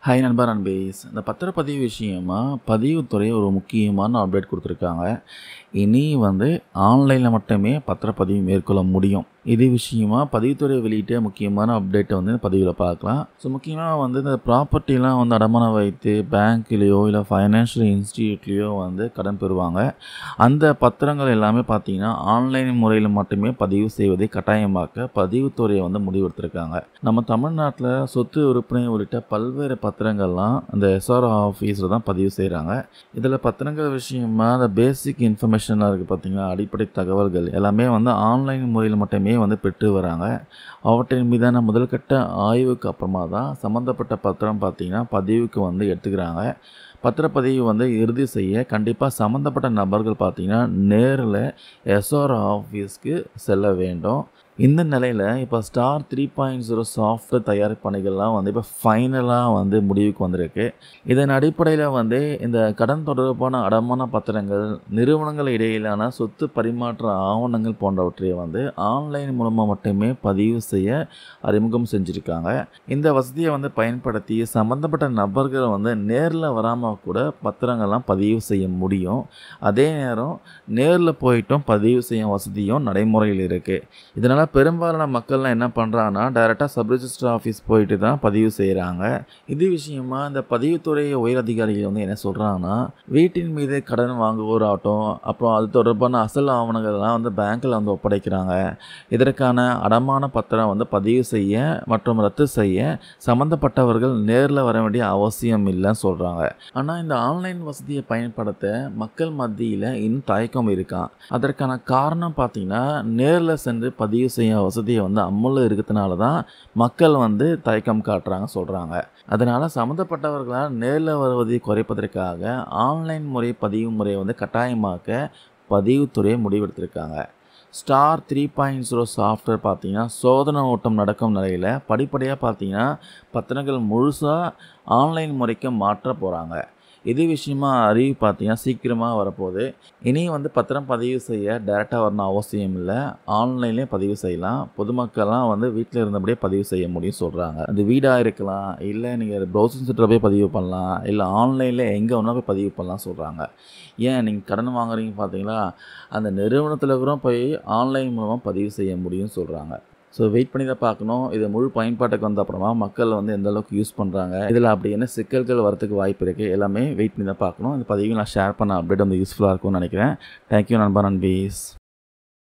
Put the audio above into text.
Hi நண்பா நண்பீஸ். இந்த பத்திரப்பதிவு விஷயமா பதிவுத்துறை ஒரு முக்கியமான அப்டேட் குடுத்துருக்காங்க. இனி ஆன்லைனில் மட்டுமே பத்திரப்பதிவு மேற்கொள்ள முடியும். இது விஷயமா பதிவுத்துறை வெளியிட்ட முக்கியமான அப்டேட்டை பதிவில் பார்க்கலாம். ஸோ முக்கியமாக இந்த ப்ராப்பர்ட்டிலாம் அடமானம் வைத்து பேங்க்லேயோ இல்லை ஃபைனான்ஷியல் இன்ஸ்டிடியூட்லேயோ கடன் பெறுவாங்க. அந்த பத்திரங்கள் எல்லாமே பார்த்தீங்கன்னா ஆன்லைன் முறையில் மட்டுமே பதிவு செய்வதை கட்டாயமாக்க பதிவுத்துறை முடிவெடுத்திருக்காங்க. நம்ம தமிழ்நாட்டில் சொத்து விற்பனை உள்ளிட்ட பல்வேறு பத்திரங்கள்லாம் அந்த எஸ்ஆர் ஆஃபீஸில் தான் பதிவு செய்கிறாங்க. இதில் பத்திரங்கள் விஷயமா அந்த பேசிக் இன்ஃபர்மேஷனாக இருக்குது பார்த்தீங்கன்னா, அடிப்படை தகவல்கள் எல்லாமே ஆன்லைன் முறையில் மட்டுமே பெற்று வராங்க. அவற்றின் மீதான முதல்கட்ட ஆய்வுக்கு அப்புறமா தான் சம்மந்தப்பட்ட பத்திரம் பார்த்தீங்கன்னா பதிவுக்கு எடுத்துக்கிறாங்க. பத்திரப்பதிவு இறுதி செய்ய கண்டிப்பாக சம்மந்தப்பட்ட நபர்கள் பார்த்தீங்கன்னா நேரில் எஸ்ஆர் ஆஃபீஸ்க்கு செல்ல வேண்டும். இந்த நிலையில் இப்போ ஸ்டார் 3.0 சாஃப்ட்வேர் தயாரிப்பு பணிகள்லாம் இப்போ ஃபைனலாக முடிவுக்கு வந்திருக்கு. இதன் அடிப்படையில் இந்த கடன் தொடர்பான அடமான பத்திரங்கள், நிறுவனங்கள் இடையிலான சொத்து பரிமாற்ற ஆவணங்கள் போன்றவற்றை ஆன்லைன் மூலமாக மட்டுமே பதிவு செய்ய அறிமுகம் செஞ்சுருக்காங்க. இந்த வசதியை பயன்படுத்தி சம்மந்தப்பட்ட நபர்கள் நேரில் வராமல் கூட பத்திரங்கள்லாம் பதிவு செய்ய முடியும். அதே நேரம் நேரில் போயிட்டும் பதிவு செய்யும் வசதியும் நடைமுறையில் இருக்குது. இதனால் பெரும்பாலான மக்கள்லாம் என்ன பண்ணுறாங்கன்னா டைரெக்டாக சப் ரிஜிஸ்டர் ஆஃபீஸ் போயிட்டு தான் பதிவு செய்கிறாங்க. இது விஷயமா இந்த பதிவுத்துறை உயர் அதிகாரிகள் என்ன சொல்கிறாங்கன்னா, வீட்டின் மீது கடன் வாங்குவோர் ஆகட்டும், அப்புறம் அது தொடர்பான அசல் ஆவணங்கள்லாம் பேங்க்கில் ஒப்படைக்கிறாங்க. இதற்கான அடமான பத்திரம் பதிவு செய்ய மற்றும் ரத்து செய்ய சம்மந்தப்பட்டவர்கள் நேரில் வர வேண்டிய அவசியம் இல்லைன்னு சொல்கிறாங்க. ஆனால் இந்த ஆன்லைன் வசதியை பயன்படுத்த மக்கள் மத்தியில் இன்னும் தயக்கம் இருக்கான். அதற்கான காரணம் பார்த்தீங்கன்னா, நேரில் சென்று பதிவு செய்ய வசதியை அமலில் இருக்கிறதுனால தான் மக்கள் தயக்கம் காட்டுறாங்க சொல்கிறாங்க. அதனால் சம்மந்தப்பட்டவர்களால் நேரில் வருவதை குறைப்பதற்காக ஆன்லைன் முறை பதிவு முறையை கட்டாயமாக்க பதிவுத்துறை முடிவெடுத்திருக்காங்க. ஸ்டார் 3.0 சாஃப்ட்வேர் பார்த்தீங்கன்னா சோதனை ஓட்டம் நடக்கும் நிலையில் படிப்படியாக பார்த்தீங்கன்னா பத்திரங்கள் முழுசாக ஆன்லைன் முறைக்கு மாற்ற போகிறாங்க. இது விஷயமா அறிவு பார்த்தீங்கன்னா சீக்கிரமாக வரப்போகுது. இனி பத்திரம் பதிவு செய்ய டைரெக்டாக வரணும் அவசியம் இல்லை, ஆன்லைன்லேயே பதிவு செய்யலாம். பொதுமக்கள்லாம் வீட்டில் இருந்தபடியே பதிவு செய்ய முடியும் சொல்கிறாங்க. அது வீடாக இருக்கலாம், இல்லை நீங்கள் ப்ரௌசிங் சென்டரில் போய் பதிவு பண்ணலாம், இல்லை ஆன்லைனில் எங்கே வேணால் போய் பதிவு பண்ணலாம் சொல்கிறாங்க. ஏன் நீங்கள் கடன் வாங்குறீங்க பார்த்தீங்களா, அந்த நிறுவனத்தில் கூட போய் ஆன்லைன் மூலமாக பதிவு செய்ய முடியும்னு சொல்கிறாங்க. ஸோ வெயிட் பண்ணி தான் பார்க்கணும். இது முழு பயன்பாட்டுக்கு வந்த அப்புறமா மக்கள் எந்த அளவுக்கு யூஸ் பண்ணுறாங்க, இதில் அப்படி என்ன சிக்கல்கள் வரத்துக்கு வாய்ப்பு இருக்குது, எல்லாமே வெயிட் பண்ணி தான் பார்க்கணும். இந்த பதிவு நான் ஷேர் பண்ண அப்டேட் யூஸ்ஃபுல்லாக இருக்கும்னு நினைக்கிறேன். தேங்க்யூ நண்பா நண்பீஸ்.